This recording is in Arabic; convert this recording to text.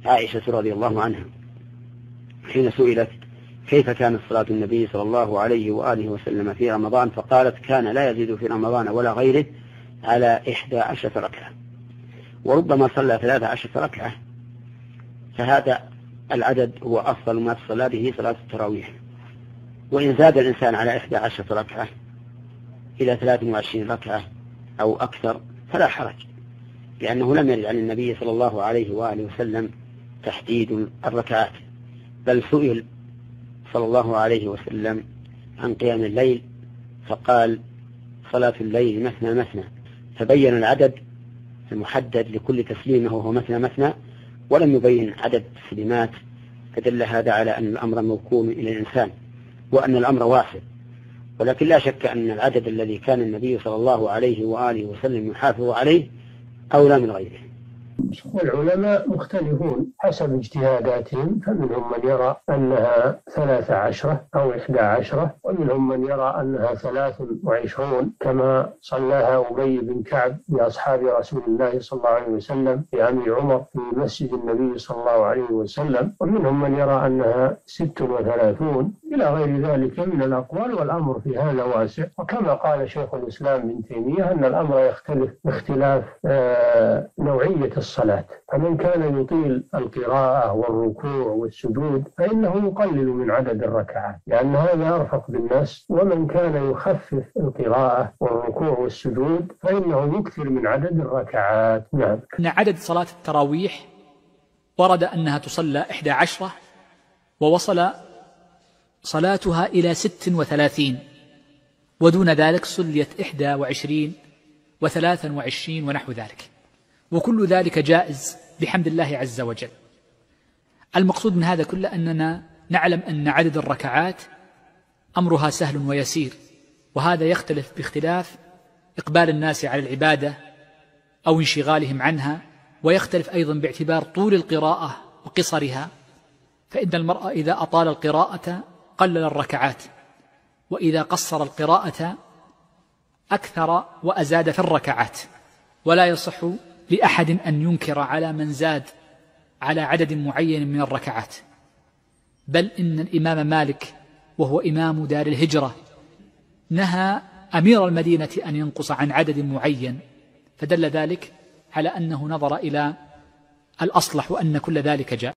عائشة رضي الله عنها حين سئلت كيف كانت صلاة النبي صلى الله عليه وآله وسلم في رمضان، فقالت كان لا يزيد في رمضان ولا غيره على 11 ركعة، وربما صلى 13 ركعة، فهذا العدد هو أفضل ما تصلى به صلاة التراويح. وإن زاد الإنسان على 11 ركعة إلى 23 ركعة أو أكثر فلا حرج، لأنه لم يرد عن النبي صلى الله عليه وآله وسلم تحديد الركعات، بل سئل صلى الله عليه وسلم عن قيام الليل فقال صلاة الليل مثنى مثنى، فبين العدد المحدد لكل تسليمه وهو مثنى مثنى، ولم يبين عدد التسليمات، فدل هذا على أن الأمر موكول إلى الإنسان وأن الأمر واسع. ولكن لا شك أن العدد الذي كان النبي صلى الله عليه وآله وسلم يحافظ عليه أولى من غيره. والعلماء مختلفون حسب اجتهاداتهم، فمنهم من يرى أنها 13 أو 11، ومنهم من يرى أنها 23 كما صلاها أبي بن كعب لأصحاب رسول الله صلى الله عليه وسلم في عام عمر في مسجد النبي صلى الله عليه وسلم، ومنهم من يرى أنها 36 إلى غير ذلك من الأقوال، والأمر في هذا واسع. وكما قال شيخ الإسلام ابن تيمية أن الأمر يختلف باختلاف نوعية الصلاة، فمن كان يطيل القراءة والركوع والسجود فإنه يقلل من عدد الركعات لأن هذا أرفق بالناس، ومن كان يخفف القراءة والركوع والسجود فإنه يكثر من عدد الركعات. نعم. أن عدد صلاة التراويح ورد أنها تصلى 11، ووصل صلاتها إلى 36، ودون ذلك صليت 21 و23 ونحو ذلك، وكل ذلك جائز بحمد الله عز وجل. المقصود من هذا كله أننا نعلم أن عدد الركعات أمرها سهل ويسير، وهذا يختلف باختلاف إقبال الناس على العبادة أو انشغالهم عنها، ويختلف أيضا باعتبار طول القراءة وقصرها، فإن المرء إذا أطال القراءة قلل الركعات، وإذا قصر القراءة أكثر وأزاد في الركعات. ولا يصح لأحد أن ينكر على من زاد على عدد معين من الركعات، بل إن الإمام مالك وهو إمام دار الهجرة نهى أمير المدينة أن ينقص عن عدد معين، فدل ذلك على أنه نظر إلى الأصلح وأن كل ذلك جاء.